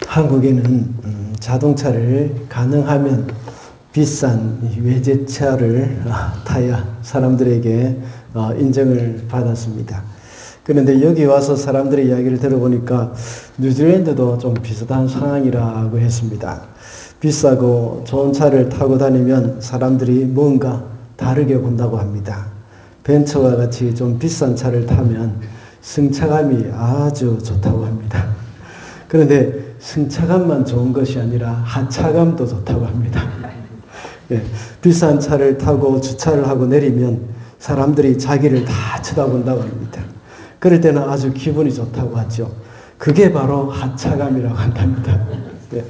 한국에는 자동차를 가능하면 비싼 외제차를 타야 사람들에게 인정을 받았습니다. 그런데 여기 와서 사람들의 이야기를 들어보니까 뉴질랜드도 좀 비슷한 상황이라고 했습니다. 비싸고 좋은 차를 타고 다니면 사람들이 뭔가 다르게 본다고 합니다. 벤츠와 같이 좀 비싼 차를 타면 승차감이 아주 좋다고 합니다. 그런데 승차감만 좋은 것이 아니라 하차감도 좋다고 합니다. 예, 비싼 차를 타고 주차를 하고 내리면 사람들이 자기를 다 쳐다본다고 합니다. 그럴 때는 아주 기분이 좋다고 하죠. 그게 바로 하차감이라고 한답니다. 예,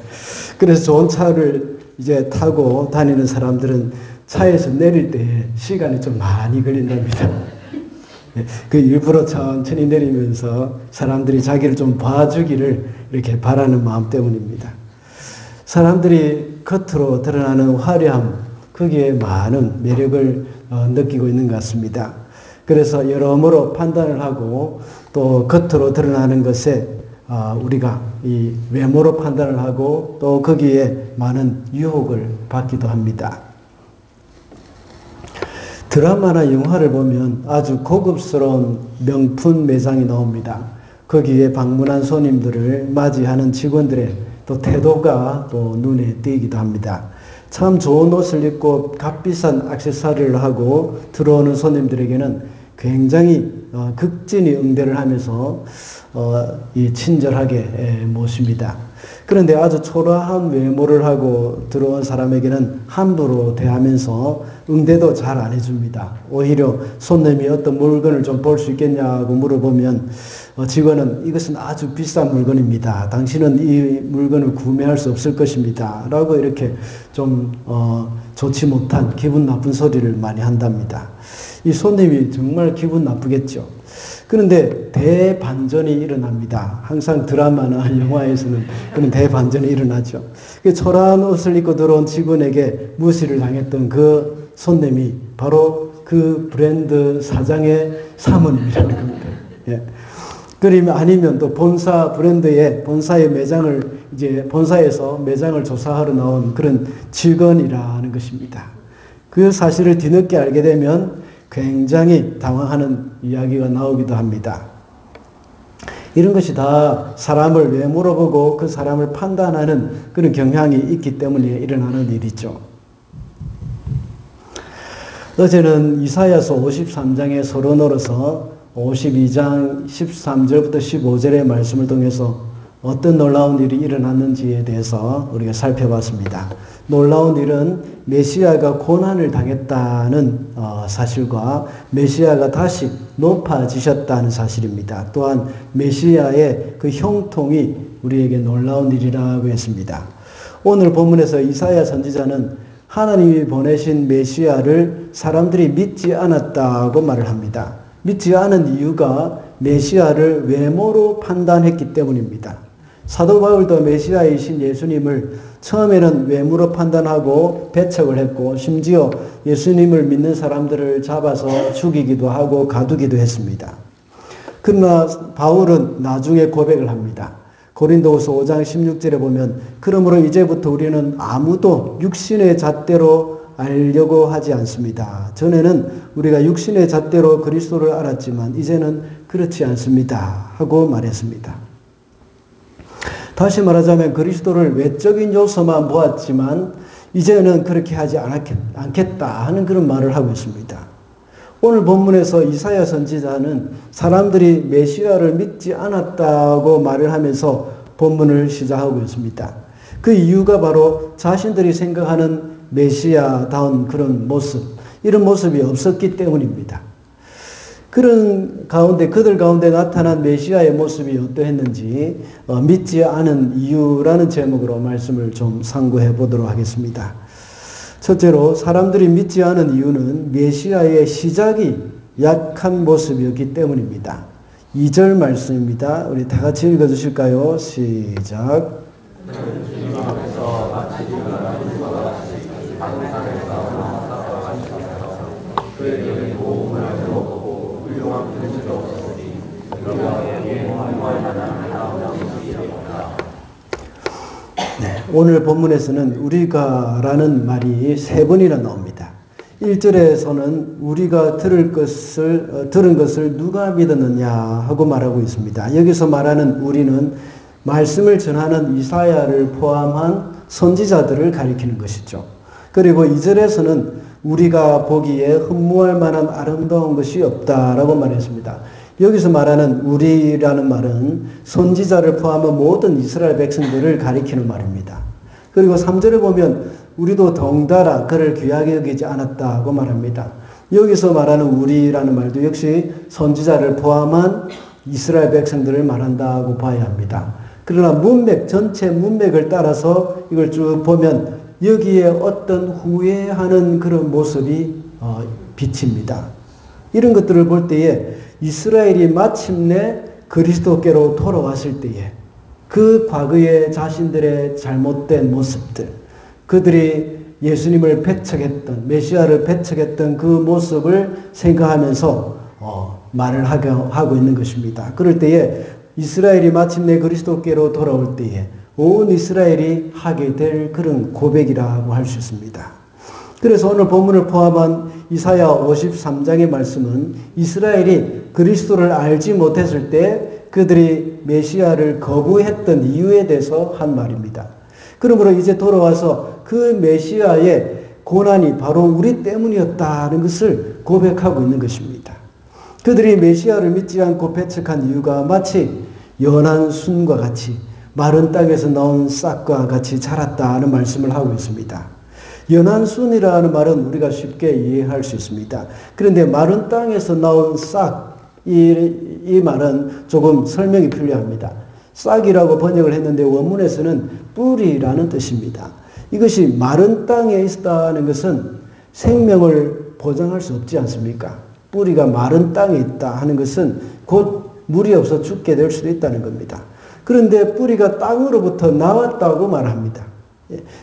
그래서 좋은 차를 이제 타고 다니는 사람들은 차에서 내릴 때 시간이 좀 많이 걸린답니다. 예, 그 일부러 천천히 내리면서 사람들이 자기를 좀 봐주기를 이렇게 바라는 마음 때문입니다. 사람들이 겉으로 드러나는 화려함, 거기에 많은 매력을 느끼고 있는 것 같습니다. 그래서 여러모로 판단을 하고 또 겉으로 드러나는 것에 우리가 이 외모로 판단을 하고 또 거기에 많은 유혹을 받기도 합니다. 드라마나 영화를 보면 아주 고급스러운 명품 매장이 나옵니다. 거기에 방문한 손님들을 맞이하는 직원들의 또 태도가 또 눈에 띄기도 합니다. 참 좋은 옷을 입고 값비싼 액세서리를 하고 들어오는 손님들에게는 굉장히 극진히 응대를 하면서 친절하게 모십니다. 그런데 아주 초라한 외모를 하고 들어온 사람에게는 함부로 대하면서 응대도 잘 안 해줍니다. 오히려 손님이 어떤 물건을 좀 볼 수 있겠냐고 물어보면 직원은 이것은 아주 비싼 물건입니다. 당신은 이 물건을 구매할 수 없을 것입니다. 라고 이렇게 좀 좋지 못한 기분 나쁜 소리를 많이 한답니다. 이 손님이 정말 기분 나쁘겠죠. 그런데 대반전이 일어납니다. 항상 드라마나 영화에서는 그런 대반전이 일어나죠. 초라한 옷을 입고 들어온 직원에게 무시를 당했던 그 손님이 바로 그 브랜드 사장의 사모님이라는 겁니다. 예. 그러면 아니면 또 본사 브랜드의 본사의 매장을 이제 본사에서 매장을 조사하러 나온 그런 직원이라는 것입니다. 그 사실을 뒤늦게 알게 되면 굉장히 당황하는 이야기가 나오기도 합니다. 이런 것이 다 사람을 외모로 보고 그 사람을 판단하는 그런 경향이 있기 때문에 일어나는 일이죠. 어제는 이사야서 53장의 서론으로서 52장 13절부터 15절의 말씀을 통해서 어떤 놀라운 일이 일어났는지에 대해서 우리가 살펴봤습니다. 놀라운 일은 메시아가 고난을 당했다는 사실과 메시아가 다시 높아지셨다는 사실입니다. 또한 메시아의 그 형통이 우리에게 놀라운 일이라고 했습니다. 오늘 본문에서 이사야 선지자는 하나님이 보내신 메시아를 사람들이 믿지 않았다고 말을 합니다. 믿지 않은 이유가 메시아를 외모로 판단했기 때문입니다. 사도 바울도 메시아이신 예수님을 처음에는 외모로 판단하고 배척을 했고 심지어 예수님을 믿는 사람들을 잡아서 죽이기도 하고 가두기도 했습니다. 그러나 바울은 나중에 고백을 합니다. 고린도후서 5장 16절에 보면 그러므로 이제부터 우리는 아무도 육신의 잣대로 알려고 하지 않습니다. 전에는 우리가 육신의 잣대로 그리스도를 알았지만 이제는 그렇지 않습니다. 하고 말했습니다. 다시 말하자면 그리스도를 외적인 요소만 보았지만 이제는 그렇게 하지 않겠다 하는 그런 말을 하고 있습니다. 오늘 본문에서 이사야 선지자는 사람들이 메시아를 믿지 않았다고 말을 하면서 본문을 시작하고 있습니다. 그 이유가 바로 자신들이 생각하는 메시아다운 그런 모습, 이런 모습이 없었기 때문입니다. 그런 가운데 그들 가운데 나타난 메시아의 모습이 어떠했는지 믿지 않은 이유라는 제목으로 말씀을 좀 상고해 보도록 하겠습니다. 첫째로 사람들이 믿지 않은 이유는 메시아의 시작이 약한 모습이었기 때문입니다. 2절 말씀입니다. 우리 다 같이 읽어주실까요? 시작. 오늘 본문에서는 우리가라는 말이 3번이나 나옵니다. 1절에서는 우리가 들은 것을 누가 믿었느냐 하고 말하고 있습니다. 여기서 말하는 우리는 말씀을 전하는 이사야를 포함한 선지자들을 가리키는 것이죠. 그리고 2절에서는 우리가 보기에 흠모할 만한 아름다운 것이 없다라고 말했습니다. 여기서 말하는 우리라는 말은 선지자를 포함한 모든 이스라엘 백성들을 가리키는 말입니다. 그리고 3절에 보면 우리도 덩달아 그를 귀하게 여기지 않았다고 말합니다. 여기서 말하는 우리라는 말도 역시 선지자를 포함한 이스라엘 백성들을 말한다고 봐야 합니다. 그러나 문맥, 전체 문맥을 따라서 이걸 쭉 보면 여기에 어떤 후회하는 그런 모습이 비칩니다. 이런 것들을 볼 때에 이스라엘이 마침내 그리스도께로 돌아왔을 때에 그 과거의 자신들의 잘못된 모습들, 그들이 예수님을 배척했던, 메시아를 배척했던 그 모습을 생각하면서 말을 하고 있는 것입니다. 그럴 때에 이스라엘이 마침내 그리스도께로 돌아올 때에 온 이스라엘이 하게 될 그런 고백이라고 할 수 있습니다. 그래서 오늘 본문을 포함한 이사야 53장의 말씀은 이스라엘이 그리스도를 알지 못했을 때 그들이 메시아를 거부했던 이유에 대해서 한 말입니다. 그러므로 이제 돌아와서 그 메시아의 고난이 바로 우리 때문이었다는 것을 고백하고 있는 것입니다. 그들이 메시아를 믿지 않고 배척한 이유가 마치 연한 순과 같이 마른 땅에서 나온 싹과 같이 자랐다는 말씀을 하고 있습니다. 연한 순이라는 말은 우리가 쉽게 이해할 수 있습니다. 그런데 마른 땅에서 나온 싹, 이 말은 조금 설명이 필요합니다. 싹이라고 번역을 했는데 원문에서는 뿌리라는 뜻입니다. 이것이 마른 땅에 있다는 것은 생명을 보장할 수 없지 않습니까? 뿌리가 마른 땅에 있다 하는 것은 곧 물이 없어 죽게 될 수도 있다는 겁니다. 그런데 뿌리가 땅으로부터 나왔다고 말합니다.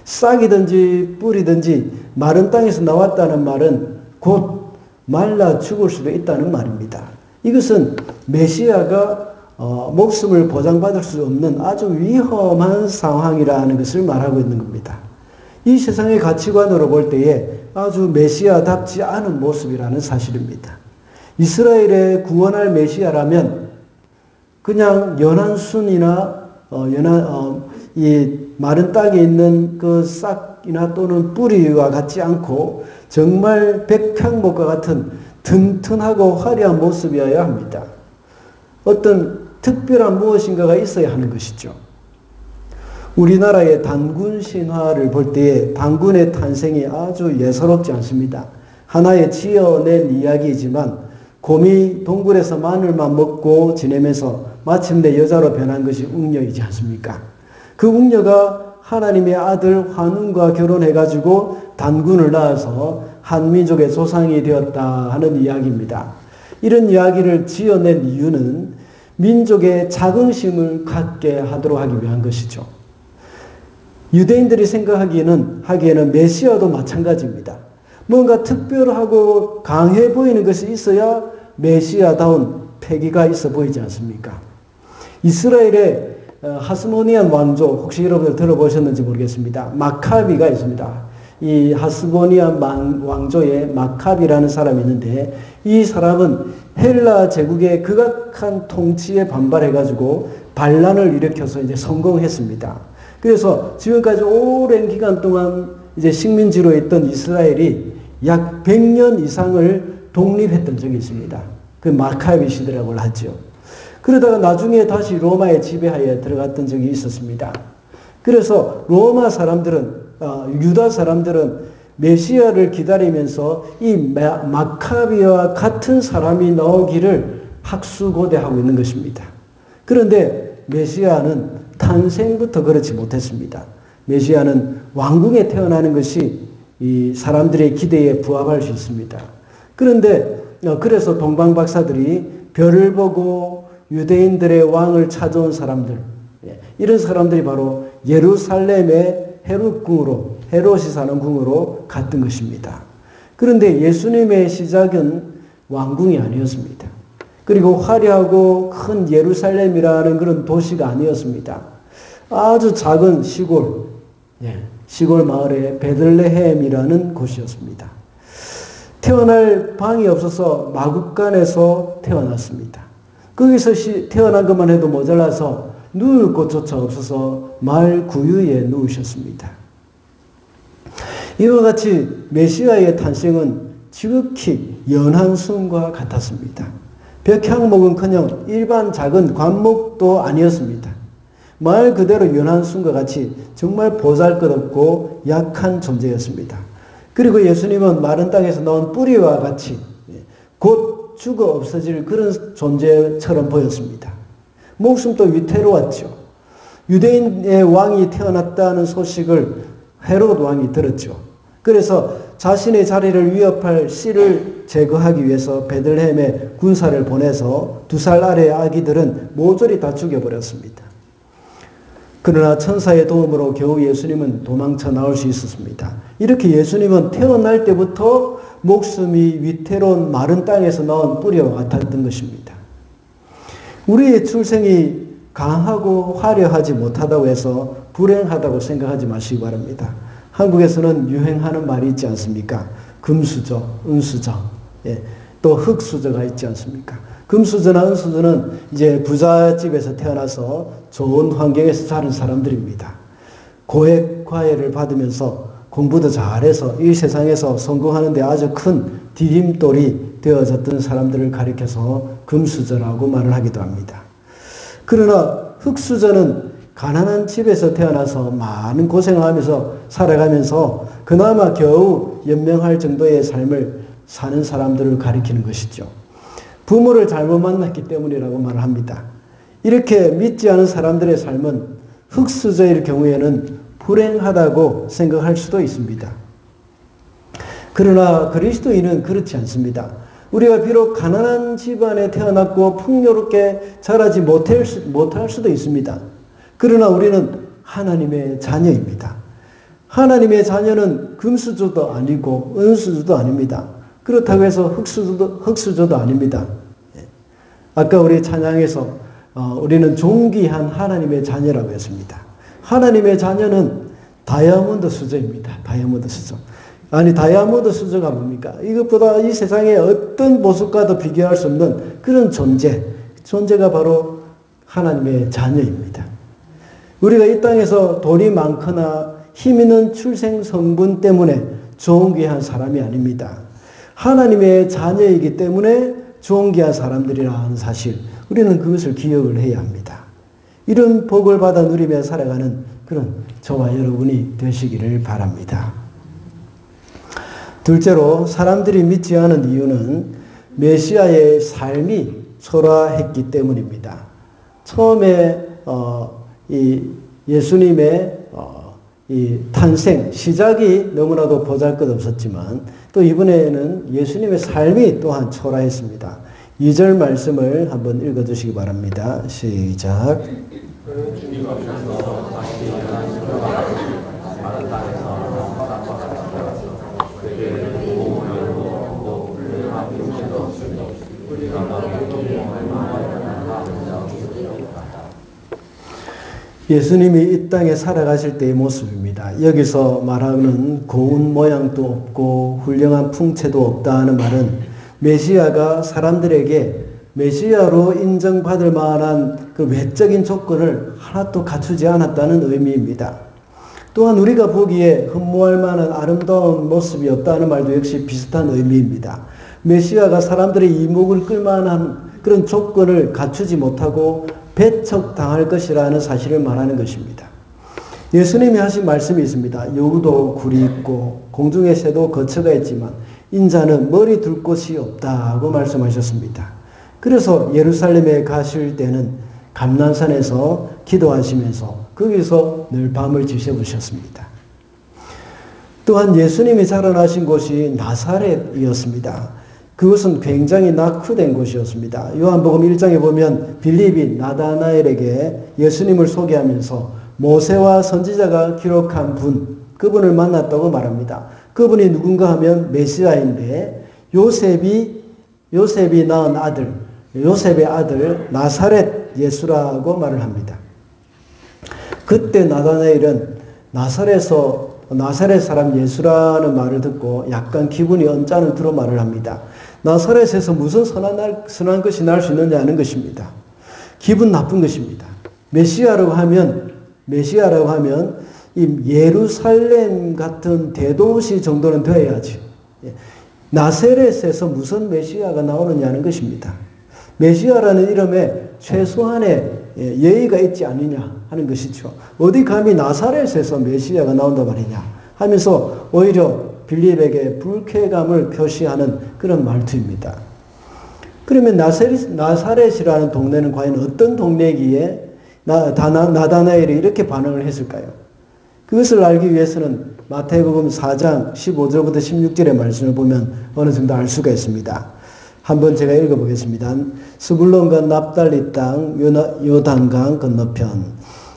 싹이든지 뿌리든지 마른 땅에서 나왔다는 말은 곧 말라 죽을 수도 있다는 말입니다. 이것은 메시아가 목숨을 보장받을 수 없는 아주 위험한 상황이라는 것을 말하고 있는 겁니다. 이 세상의 가치관으로 볼 때에 아주 메시아답지 않은 모습이라는 사실입니다. 이스라엘의 구원할 메시아라면 그냥 연한 순이나 이 마른 땅에 있는 그 싹이나 또는 뿌리와 같지 않고 정말 백향목과 같은 튼튼하고 화려한 모습이어야 합니다. 어떤 특별한 무엇인가가 있어야 하는 것이죠. 우리나라의 단군 신화를 볼 때에 단군의 탄생이 아주 예사롭지 않습니다. 하나의 지어낸 이야기이지만 곰이 동굴에서 마늘만 먹고 지내면서 마침내 여자로 변한 것이 웅녀이지 않습니까? 그 웅녀가 하나님의 아들 환웅과 결혼해가지고 단군을 낳아서 한민족의 조상이 되었다 하는 이야기입니다. 이런 이야기를 지어낸 이유는 민족의 자긍심을 갖게 하도록 하기 위한 것이죠. 유대인들이 생각하기에는 메시아도 마찬가지입니다. 뭔가 특별하고 강해 보이는 것이 있어야 메시아다운 패기가 있어 보이지 않습니까? 이스라엘의 하스모니안 왕조, 혹시 여러분들 들어보셨는지 모르겠습니다. 마카비가 있습니다. 이 하스모니안 왕조에 마카비라는 사람이 있는데 이 사람은 헬라 제국의 극악한 통치에 반발해가지고 반란을 일으켜서 이제 성공했습니다. 그래서 지금까지 오랜 기간 동안 이제 식민지로 있던 이스라엘이 약 100년 이상을 독립했던 적이 있습니다. 그 마카비 시대라고 하죠. 그러다가 나중에 다시 로마의 지배하에 들어갔던 적이 있었습니다. 그래서 로마 사람들은, 유다 사람들은 메시아를 기다리면서 이 마카비와 같은 사람이 나오기를 학수고대하고 있는 것입니다. 그런데 메시아는 탄생부터 그렇지 못했습니다. 메시아는 왕궁에 태어나는 것이 이 사람들의 기대에 부합할 수 있습니다. 그런데 그래서 동방박사들이 별을 보고 유대인들의 왕을 찾아온 사람들, 이런 사람들이 바로 예루살렘의 헤롯이 사는 궁으로 갔던 것입니다. 그런데 예수님의 시작은 왕궁이 아니었습니다. 그리고 화려하고 큰 예루살렘이라는 그런 도시가 아니었습니다. 아주 작은 시골, 시골 마을의 베들레헴이라는 곳이었습니다. 태어날 방이 없어서 마구간에서 태어났습니다. 거기서 태어난 것만 해도 모자라서 누울 곳조차 없어서 마을 구유에 누우셨습니다. 이와 같이 메시아의 탄생은 지극히 연한순과 같았습니다. 벽향목은커녕 일반 작은 관목도 아니었습니다. 말 그대로 연한순과 같이 정말 보잘것없고 약한 존재였습니다. 그리고 예수님은 마른 땅에서 나온 뿌리와 같이 곧 죽어 없어질 그런 존재처럼 보였습니다. 목숨도 위태로웠죠. 유대인의 왕이 태어났다는 소식을 헤롯 왕이 들었죠. 그래서 자신의 자리를 위협할 씨를 제거하기 위해서 베들레헴에 군사를 보내서 2살 아래의 아기들은 모조리 다 죽여버렸습니다. 그러나 천사의 도움으로 겨우 예수님은 도망쳐 나올 수 있었습니다. 이렇게 예수님은 태어날 때부터 목숨이 위태로운 마른 땅에서 나온 뿌리와 같았던 것입니다. 우리의 출생이 강하고 화려하지 못하다고 해서 불행하다고 생각하지 마시기 바랍니다. 한국에서는 유행하는 말이 있지 않습니까? 금수저, 은수저, 또 흙수저가 있지 않습니까? 금수저나 은수저는 이제 부잣집에서 태어나서 좋은 환경에서 자란 사람들입니다. 고액 과외를 받으면서 공부도 잘해서 이 세상에서 성공하는 데 아주 큰 디딤돌이 되어졌던 사람들을 가리켜서 금수저라고 말을 하기도 합니다. 그러나 흙수저는 가난한 집에서 태어나서 많은 고생을 하면서 살아가면서 그나마 겨우 연명할 정도의 삶을 사는 사람들을 가리키는 것이죠. 부모를 잘못 만났기 때문이라고 말을 합니다. 이렇게 믿지 않은 사람들의 삶은 흙수저일 경우에는 불행하다고 생각할 수도 있습니다. 그러나 그리스도인은 그렇지 않습니다. 우리가 비록 가난한 집안에 태어났고 풍요롭게 자라지 못할 수도 있습니다. 그러나 우리는 하나님의 자녀입니다. 하나님의 자녀는 금수저도 아니고 은수저도 아닙니다. 그렇다고 해서 흙수저도 아닙니다. 아까 우리 찬양에서 우리는 존귀한 하나님의 자녀라고 했습니다. 하나님의 자녀는 다이아몬드 수저입니다. 다이아몬드 수저. 아니 다이아몬드 수저가 뭡니까? 이것보다 이 세상의 어떤 모습과도 비교할 수 없는 그런 존재가 바로 하나님의 자녀입니다. 우리가 이 땅에서 돈이 많거나 힘 있는 출생 성분 때문에 존귀한 사람이 아닙니다. 하나님의 자녀이기 때문에 존귀한 사람들이라는 사실, 우리는 그것을 기억을 해야 합니다. 이런 복을 받아 누리며 살아가는 그런 저와 여러분이 되시기를 바랍니다. 둘째로 사람들이 믿지 않은 이유는 메시아의 삶이 초라했기 때문입니다. 처음에 이 예수님의 이 탄생, 시작이 너무나도 보잘것없었지만 또 이번에는 예수님의 삶이 또한 초라했습니다. 2절 말씀을 한번 읽어주시기 바랍니다. 시작. 예수님이 이 땅에 살아가실 때의 모습입니다. 여기서 말하는 고운 모양도 없고 훌륭한 풍채도 없다는 말은 메시아가 사람들에게 메시아로 인정받을 만한 그 외적인 조건을 하나도 갖추지 않았다는 의미입니다. 또한 우리가 보기에 흠모할 만한 아름다운 모습이 없다는 말도 역시 비슷한 의미입니다. 메시아가 사람들의 이목을 끌만한 그런 조건을 갖추지 못하고 배척당할 것이라는 사실을 말하는 것입니다. 예수님이 하신 말씀이 있습니다. 여우도 굴이 있고 공중의 새도 거처가 있지만 인자는 머리 둘 곳이 없다고 말씀하셨습니다. 그래서 예루살렘에 가실 때는 감난산에서 기도하시면서 거기서 늘 밤을 지새우셨습니다. 또한 예수님이 자라나신 곳이 나사렛이었습니다. 그것은 굉장히 낙후된 곳이었습니다. 요한복음 1장에 보면 빌립이 나다나엘에게 예수님을 소개하면서 모세와 선지자가 기록한 분, 그분을 만났다고 말합니다. 그분이 누군가 하면 메시아인데 요셉이 낳은 아들, 요셉의 아들 나사렛 예수라고 말을 합니다. 그때 나다나엘은 나사렛 사람 예수라는 말을 듣고 약간 기분이 언짢은 투로 말을 합니다. 나사렛에서 무슨 선한 것이 날 수 있느냐 하는 것입니다. 기분 나쁜 것입니다. 메시아라고 하면 이 예루살렘 같은 대도시 정도는 되어야지. 나사렛에서 무슨 메시아가 나오느냐는 것입니다. 메시아라는 이름에 최소한의 예의가 있지 않느냐 하는 것이죠. 어디 감히 나사렛에서 메시아가 나온단 말이냐 하면서 오히려 빌립에게 불쾌감을 표시하는 그런 말투입니다. 그러면 나사렛이라는 동네는 과연 어떤 동네이기에 나다나엘이 이렇게 반응을 했을까요? 그것을 알기 위해서는 마태복음 4장 15절부터 16절의 말씀을 보면 어느 정도 알 수가 있습니다. 한번 제가 읽어보겠습니다. 스불론과 납달리 땅 요단강 건너편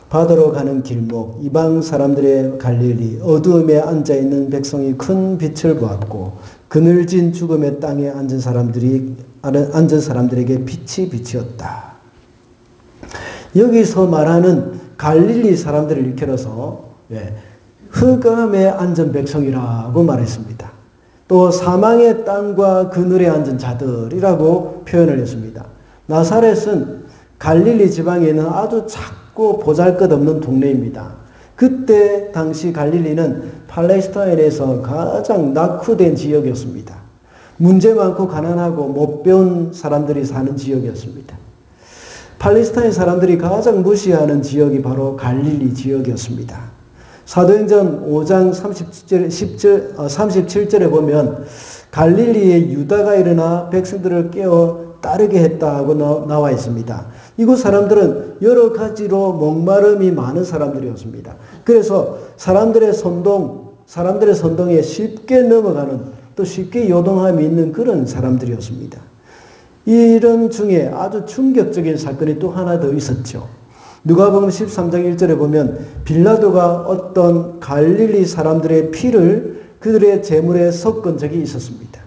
바다로 가는 길목 이방 사람들의 갈릴리 어두움에 앉아있는 백성이 큰 빛을 보았고 그늘진 죽음의 땅에 앉은 사람들에게 빛이 비치었다. 여기서 말하는 갈릴리 사람들을 일컬어서 흑암에 앉은 백성이라고 말했습니다. 또 사망의 땅과 그늘에 앉은 자들이라고 표현을 했습니다. 나사렛은 갈릴리 지방에 있는 아주 작고 보잘것없는 동네입니다. 그때 당시 갈릴리는 팔레스타인에서 가장 낙후된 지역이었습니다. 문제 많고 가난하고 못 배운 사람들이 사는 지역이었습니다. 팔레스타인 사람들이 가장 무시하는 지역이 바로 갈릴리 지역이었습니다. 사도행전 5장 37절에 보면 갈릴리에 유다가 일어나 백성들을 깨워 따르게 했다고 나와 있습니다. 이곳 사람들은 여러 가지로 목마름이 많은 사람들이었습니다. 그래서 사람들의 선동에 쉽게 넘어가는 또 쉽게 요동함이 있는 그런 사람들이었습니다. 이런 중에 아주 충격적인 사건이 또 하나 더 있었죠. 누가복음 13장 1절에 보면 빌라도가 어떤 갈릴리 사람들의 피를 그들의 제물에 섞은 적이 있었습니다.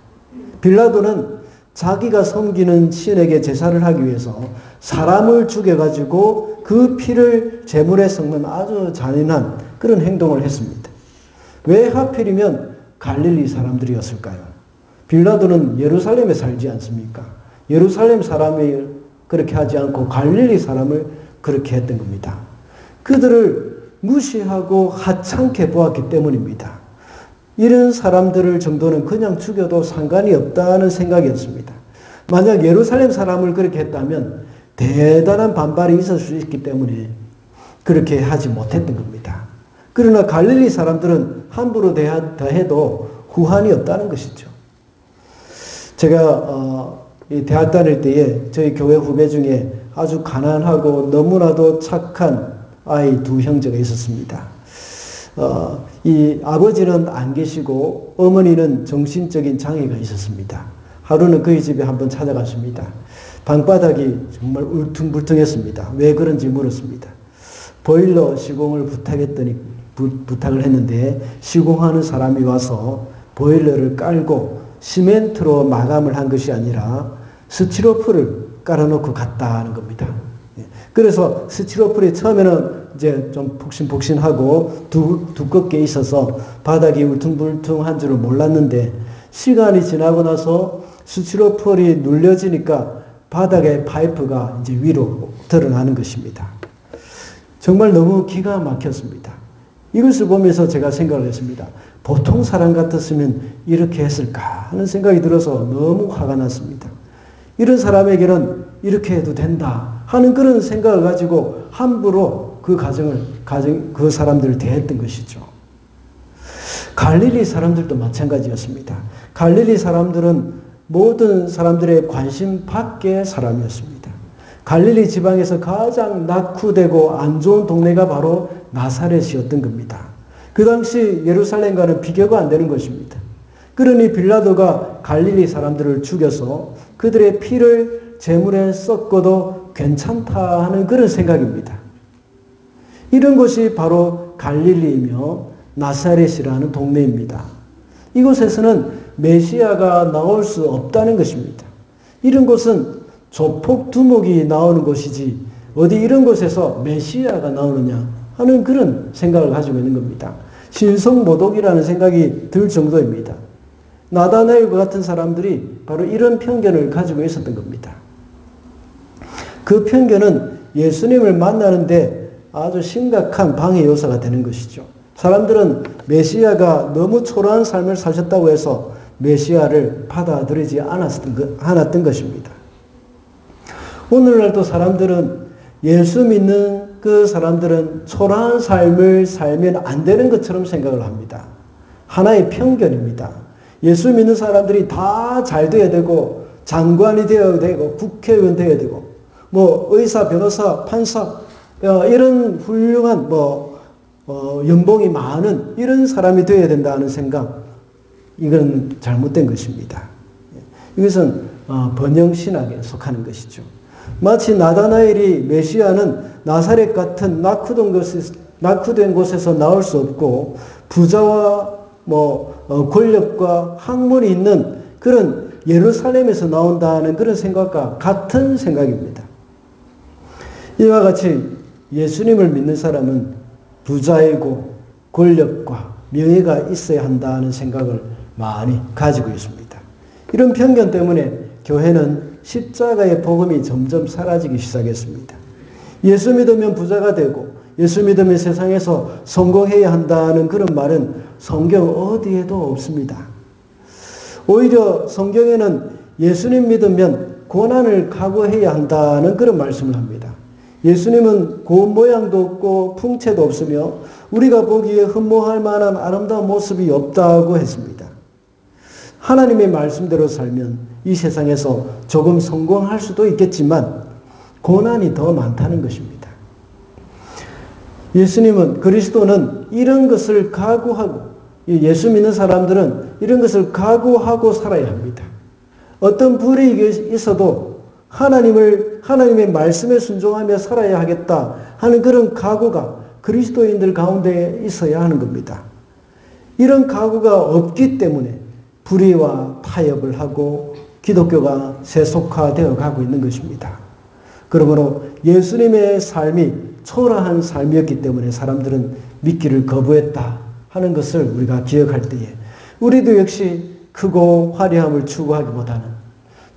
빌라도는 자기가 섬기는 신에게 제사를 하기 위해서 사람을 죽여가지고 그 피를 제물에 섞는 아주 잔인한 그런 행동을 했습니다. 왜 하필이면 갈릴리 사람들이었을까요? 빌라도는 예루살렘에 살지 않습니까? 예루살렘 사람이 그렇게 하지 않고 갈릴리 사람을 그렇게 했던 겁니다. 그들을 무시하고 하찮게 보았기 때문입니다. 이런 사람들을 정도는 그냥 죽여도 상관이 없다는 생각이었습니다. 만약 예루살렘 사람을 그렇게 했다면 대단한 반발이 있을 수 있기 때문에 그렇게 하지 못했던 겁니다. 그러나 갈릴리 사람들은 함부로 대해도 후환이 없다는 것이죠. 제가 대학 다닐 때에 저희 교회 후배 중에 아주 가난하고 너무나도 착한 아이 두 형제가 있었습니다. 이 아버지는 안 계시고 어머니는 정신적인 장애가 있었습니다. 하루는 그의 집에 한번 찾아갔습니다. 방바닥이 정말 울퉁불퉁했습니다. 왜 그런지 물었습니다. 보일러 시공을 부탁을 했는데 시공하는 사람이 와서 보일러를 깔고 시멘트로 마감을 한 것이 아니라 스티로폴을 깔아놓고 갔다는 겁니다. 그래서 스티로폴이 처음에는 이제 좀 폭신폭신하고 두껍게 있어서 바닥이 울퉁불퉁한 줄을 몰랐는데 시간이 지나고 나서 스티로폴이 눌려지니까 바닥의 파이프가 이제 위로 드러나는 것입니다. 정말 너무 기가 막혔습니다. 이것을 보면서 제가 생각을 했습니다. 보통 사람 같았으면 이렇게 했을까 하는 생각이 들어서 너무 화가 났습니다. 이런 사람에게는 이렇게 해도 된다 하는 그런 생각을 가지고 함부로 그 사람들을 대했던 것이죠. 갈릴리 사람들도 마찬가지였습니다. 갈릴리 사람들은 모든 사람들의 관심 밖의 사람이었습니다. 갈릴리 지방에서 가장 낙후되고 안 좋은 동네가 바로 나사렛이었던 겁니다. 그 당시 예루살렘과는 비교가 안 되는 것입니다. 그러니 빌라도가 갈릴리 사람들을 죽여서 그들의 피를 제물에 섞어도 괜찮다 하는 그런 생각입니다. 이런 곳이 바로 갈릴리이며 나사렛이라는 동네입니다. 이곳에서는 메시아가 나올 수 없다는 것입니다. 이런 곳은 조폭 두목이 나오는 곳이지 어디 이런 곳에서 메시아가 나오느냐 하는 그런 생각을 가지고 있는 겁니다. 신성모독이라는 생각이 들 정도입니다. 나다나엘과 같은 사람들이 바로 이런 편견을 가지고 있었던 겁니다. 그 편견은 예수님을 만나는데 아주 심각한 방해 요소가 되는 것이죠. 사람들은 메시아가 너무 초라한 삶을 사셨다고 해서 메시아를 받아들이지 않았던 것입니다. 오늘날도 사람들은 예수 믿는 그 사람들은 초라한 삶을 살면 안 되는 것처럼 생각을 합니다. 하나의 편견입니다. 예수 믿는 사람들이 다 잘 돼야 되고 장관이 되어야 되고 국회의원 되어야 되고 뭐 의사, 변호사, 판사 이런 훌륭한 연봉이 많은 이런 사람이 되어야 된다는 생각, 이건 잘못된 것입니다. 이것은 번영신학에 속하는 것이죠. 마치 나다나엘이 메시아는 나사렛 같은 낙후된 곳에서 나올 수 없고 부자와 권력과 학문이 있는 그런 예루살렘에서 나온다는 그런 생각과 같은 생각입니다. 이와 같이 예수님을 믿는 사람은 부자이고 권력과 명예가 있어야 한다는 생각을 많이 가지고 있습니다. 이런 편견 때문에 교회는 십자가의 복음이 점점 사라지기 시작했습니다. 예수 믿으면 부자가 되고 예수 믿으면 세상에서 성공해야 한다는 그런 말은 성경 어디에도 없습니다. 오히려 성경에는 예수님 믿으면 고난을 각오해야 한다는 그런 말씀을 합니다. 예수님은 고운 모양도 없고 풍채도 없으며 우리가 보기에 흠모할 만한 아름다운 모습이 없다고 했습니다. 하나님의 말씀대로 살면 이 세상에서 조금 성공할 수도 있겠지만 고난이 더 많다는 것입니다. 예수님은, 그리스도는 이런 것을 각오하고, 예수 믿는 사람들은 이런 것을 각오하고 살아야 합니다. 어떤 불이익이 있어도 하나님의 말씀에 순종하며 살아야 하겠다 하는 그런 각오가 그리스도인들 가운데 있어야 하는 겁니다. 이런 각오가 없기 때문에 불의와 타협을 하고 기독교가 세속화되어 가고 있는 것입니다. 그러므로 예수님의 삶이 초라한 삶이었기 때문에 사람들은 믿기를 거부했다 하는 것을 우리가 기억할 때에 우리도 역시 크고 화려함을 추구하기보다는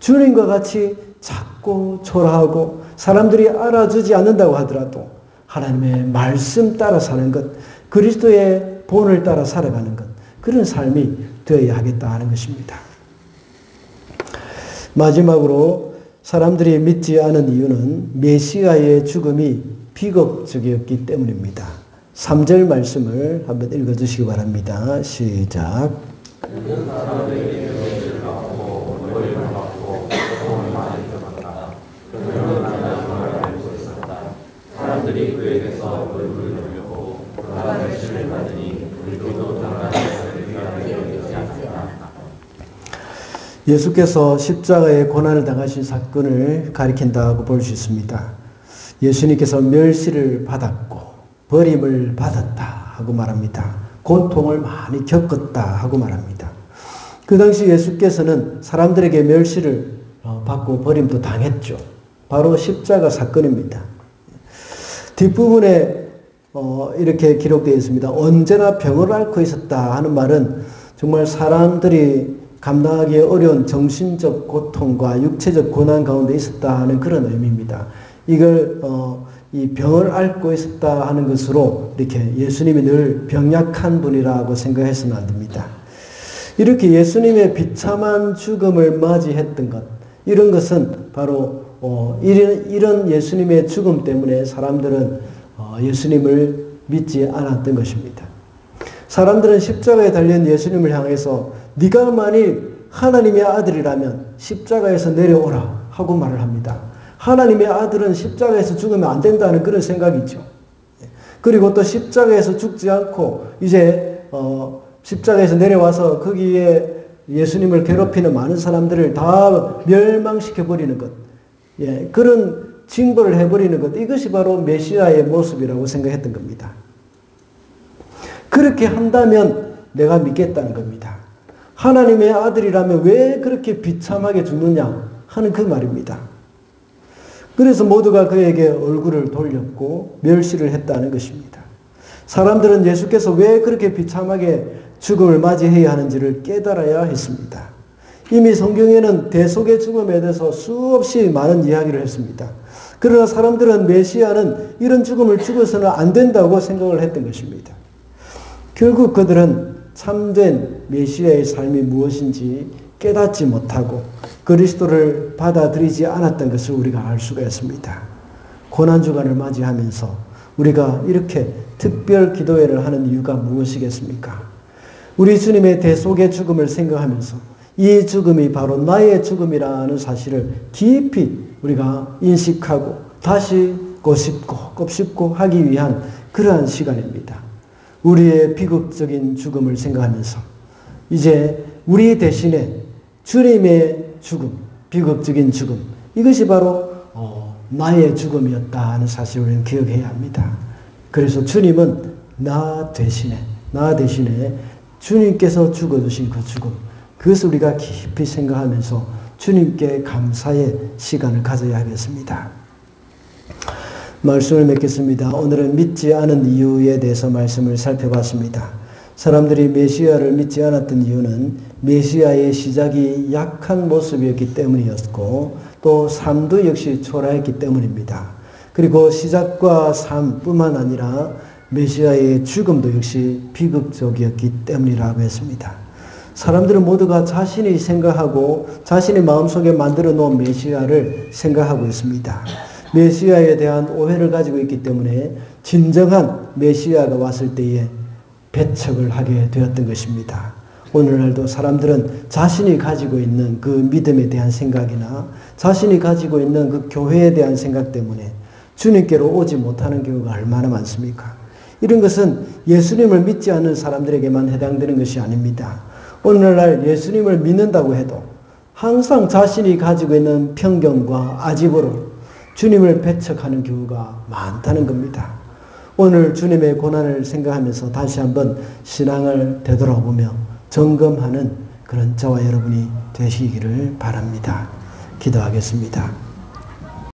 주님과 같이 작고 초라하고 사람들이 알아주지 않는다고 하더라도 하나님의 말씀 따라 사는 것, 그리스도의 본을 따라 살아가는 것, 그런 삶이 되어야 하겠다 하는 것입니다. 마지막으로 사람들이 믿지 않은 이유는 메시아의 죽음이 비극적이었기 때문입니다. 3절 말씀을 한번 읽어주시기 바랍니다. 시작. 사람들이 그에게서 얼굴을 돌렸고 그가 배신을 받으니 우리도 당당하게 여기지 않았다. 예수께서 십자가의 고난을 당하신 사건을 가리킨다고 볼 수 있습니다. 예수님께서 멸시를 받았고 버림을 받았다 하고 말합니다. 고통을 많이 겪었다 하고 말합니다. 그 당시 예수께서는 사람들에게 멸시를 받고 버림도 당했죠. 바로 십자가 사건입니다. 뒷부분에 이렇게 기록되어 있습니다. 언제나 병을 앓고 있었다 하는 말은 정말 사람들이 감당하기 어려운 정신적 고통과 육체적 고난 가운데 있었다 하는 그런 의미입니다. 이걸 이 병을 앓고 있었다 하는 것으로 이렇게 예수님이 늘 병약한 분이라고 생각해서는 안 됩니다. 이렇게 예수님의 비참한 죽음을 맞이했던 것, 이런 것은 바로 이런 예수님의 죽음 때문에 사람들은 예수님을 믿지 않았던 것입니다. 사람들은 십자가에 달린 예수님을 향해서 네가 만일 하나님의 아들이라면 십자가에서 내려오라 하고 말을 합니다. 하나님의 아들은 십자가에서 죽으면 안 된다는 그런 생각이죠. 그리고 또 십자가에서 죽지 않고 이제 십자가에서 내려와서 거기에 예수님을 괴롭히는 많은 사람들을 다 멸망시켜버리는 것, 그런 징벌을 해버리는 것, 이것이 바로 메시아의 모습이라고 생각했던 겁니다. 그렇게 한다면 내가 믿겠다는 겁니다. 하나님의 아들이라면 왜 그렇게 비참하게 죽느냐 하는 그 말입니다. 그래서 모두가 그에게 얼굴을 돌렸고 멸시를 했다는 것입니다. 사람들은 예수께서 왜 그렇게 비참하게 죽음을 맞이해야 하는지를 깨달아야 했습니다. 이미 성경에는 대속의 죽음에 대해서 수없이 많은 이야기를 했습니다. 그러나 사람들은 메시아는 이런 죽음을 죽어서는 안 된다고 생각을 했던 것입니다. 결국 그들은 참된 메시아의 삶이 무엇인지 깨닫지 못하고 그리스도를 받아들이지 않았던 것을 우리가 알 수가 있습니다. 고난주간을 맞이하면서 우리가 이렇게 특별 기도회를 하는 이유가 무엇이겠습니까? 우리 주님의 대속의 죽음을 생각하면서 이 죽음이 바로 나의 죽음이라는 사실을 깊이 우리가 인식하고 다시 곱씹고 하기 위한 그러한 시간입니다. 우리의 비극적인 죽음을 생각하면서 이제 우리 대신에 주님의 죽음, 비극적인 죽음, 이것이 바로 나의 죽음이었다 하는 사실을 우리는 기억해야 합니다. 그래서 주님은 나 대신에 주님께서 죽어주신 그 죽음, 그것을 우리가 깊이 생각하면서 주님께 감사의 시간을 가져야 하겠습니다. 말씀을 맺겠습니다. 오늘은 믿지 않은 이유에 대해서 말씀을 살펴봤습니다. 사람들이 메시아를 믿지 않았던 이유는 메시아의 시작이 약한 모습이었기 때문이었고 또 삶도 역시 초라했기 때문입니다. 그리고 시작과 삶뿐만 아니라 메시아의 죽음도 역시 비극적이었기 때문이라고 했습니다. 사람들은 모두가 자신이 생각하고 자신의 마음속에 만들어 놓은 메시아를 생각하고 있습니다. 메시아에 대한 오해를 가지고 있기 때문에 진정한 메시아가 왔을 때에 배척을 하게 되었던 것입니다. 오늘날도 사람들은 자신이 가지고 있는 그 믿음에 대한 생각이나 자신이 가지고 있는 그 교회에 대한 생각 때문에 주님께로 오지 못하는 경우가 얼마나 많습니까? 이런 것은 예수님을 믿지 않는 사람들에게만 해당되는 것이 아닙니다. 오늘날 예수님을 믿는다고 해도 항상 자신이 가지고 있는 편견과 아집으로 주님을 배척하는 경우가 많다는 겁니다. 오늘 주님의 고난을 생각하면서 다시 한번 신앙을 되돌아보며 점검하는 그런 저와 여러분이 되시기를 바랍니다. 기도하겠습니다.